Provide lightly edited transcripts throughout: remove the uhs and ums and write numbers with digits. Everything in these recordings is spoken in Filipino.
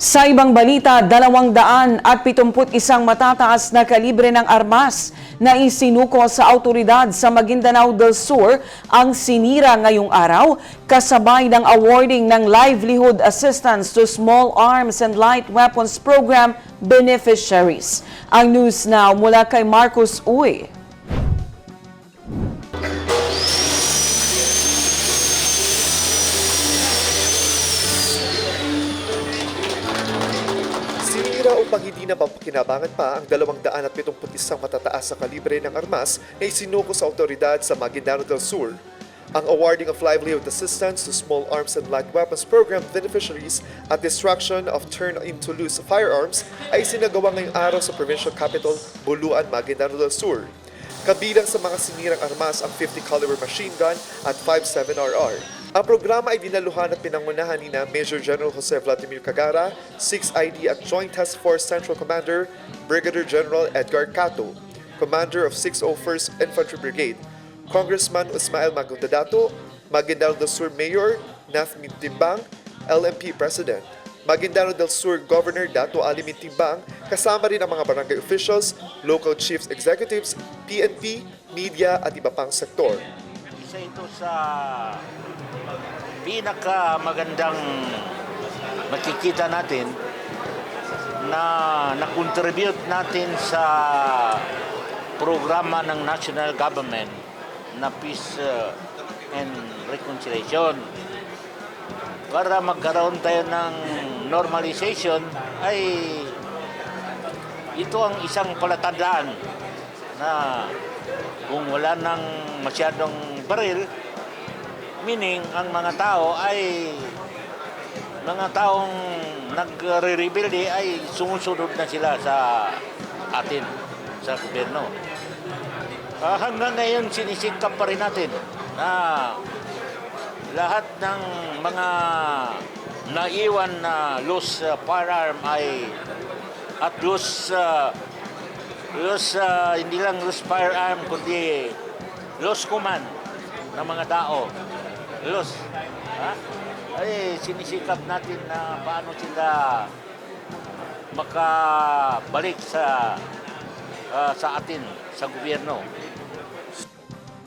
Sa ibang balita, 271 matataas na kalibre ng armas na isinuko sa autoridad sa Maguindanao del Sur ang sinira ngayong araw kasabay ng awarding ng Livelihood Assistance to Small Arms and Light Weapons Program beneficiaries. Ang news now mula kay Marcus Uy. Sinira upang hindi na mapakinabangan pa ang 271 matataas na kalibre ng armas na isinuko sa autoridad sa Maguindanao del Sur. Ang awarding of livelihood assistance to small arms and light weapons program beneficiaries at destruction of turn-into-loose firearms ay sinagawa ngayong araw sa provincial capital, Buluan, Maguindanao del Sur. Kabilang sa mga sinirang armas ang 50 caliber machine gun at 57RR. Ang programa ay dinaluhan at pinangunahan ni Major General Jose Vladimir Cagara, 6ID at Joint Task Force Central Commander Brigadier General Edgar Cato, Commander of 601st Infantry Brigade, Congressman Ismael Magundadato, Maguindanao del Sur Mayor Nath Mintimbang, LMP President, Maguindanao del Sur Governor Dato Ali Mintimbang, kasama rin ang mga barangay officials, local chiefs executives, PNP, media at iba pang sektor. Isa ito sa pinakamagandang makikita natin na na-contribute natin sa programa ng national government na Peace and Reconciliation. Para magkaroon tayo ng normalization ay ito ang isang palatandaan na kung wala nang masyadong baril, meaning ang mga tao ay mga taong nagre-rebelde ay sumusunod na sila sa atin, sa gobyerno. Hanggang ngayon sinisikap pa rin natin na lahat ng mga naiwan na loose firearm ay at loose hindi lang loose firearm kundi loose command ng mga tao. Loose. Ay sinisikap natin na paano sila makabalik sa atin, sa gobyerno.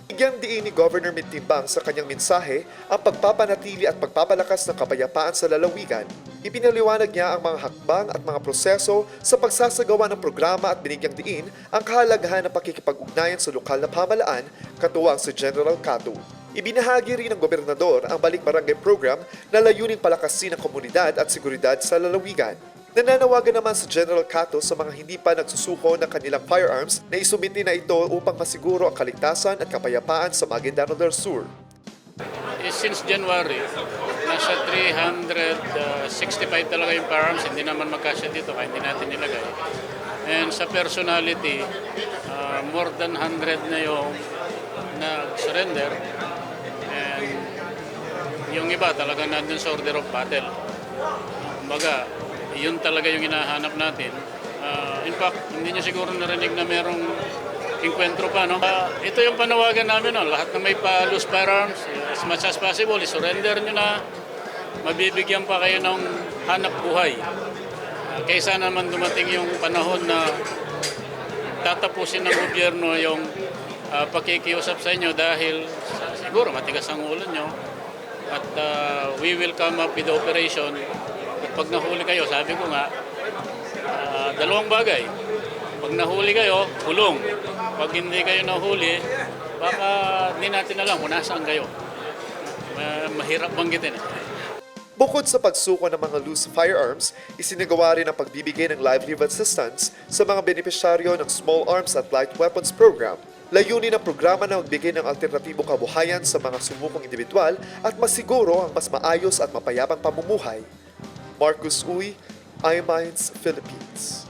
Bigyang diin ni Governor Mintimbang sa kanyang mensahe ang pagpapanatili at pagpapalakas ng kapayapaan sa lalawigan. Ipinaliwanag niya ang mga hakbang at mga proseso sa pagsasagawa ng programa at binigyang diin ang kahalagahan ng pakikipag-ugnayan sa lokal na pamahalaan, katuwang si General Cato. Ibinahagi rin ng gobernador ang Balik Barangay Program na layuning palakasin ang komunidad at seguridad sa lalawigan. Nananawagan naman si General Cato sa mga hindi pa nagsusuko ng kanilang firearms na isumiti na ito upang masiguro ang kaligtasan at kapayapaan sa Maguindanao del Sur. Since January, nasa 365 talaga yung firearms, hindi naman magkasya dito kaya hindi natin nilagay. And sa personality, more than 100 na yung nag-surrender. And yung iba talaga nandun sa order of battle. Kumbaga, yun talaga yung hinahanap natin. In fact, hindi niya siguro narinig na merong inkwentro pa. No? Ito yung panawagan namin. No? Lahat na may loose firearms, as much as possible, surrender nyo na. Mabibigyan pa kayo ng hanap buhay. Kaysa naman dumating yung panahon na tatapusin ng gobyerno yung pakikiusap sa inyo dahil siguro matigas ang ulo nyo. At we will come up with the operation. At pag nahuli kayo, sabi ko nga, dalawang bagay. Pag nahuli kayo, kulong. Pag hindi kayo nahuli, baka hindi natin alam kung nasaan kayo. Mahirap banggitin. Bukod sa pagsuko ng mga loose firearms, isinagawa rin ang pagbibigay ng livelihood assistance sa mga benepisyaryo ng Small Arms at Light Weapons Program. Layunin ng programa na magbigay ng alternatibong kabuhayan sa mga sumukong individual at masiguro ang mas maayos at mapayapang pamumuhay. Marcus Uy, iMinds Philippines.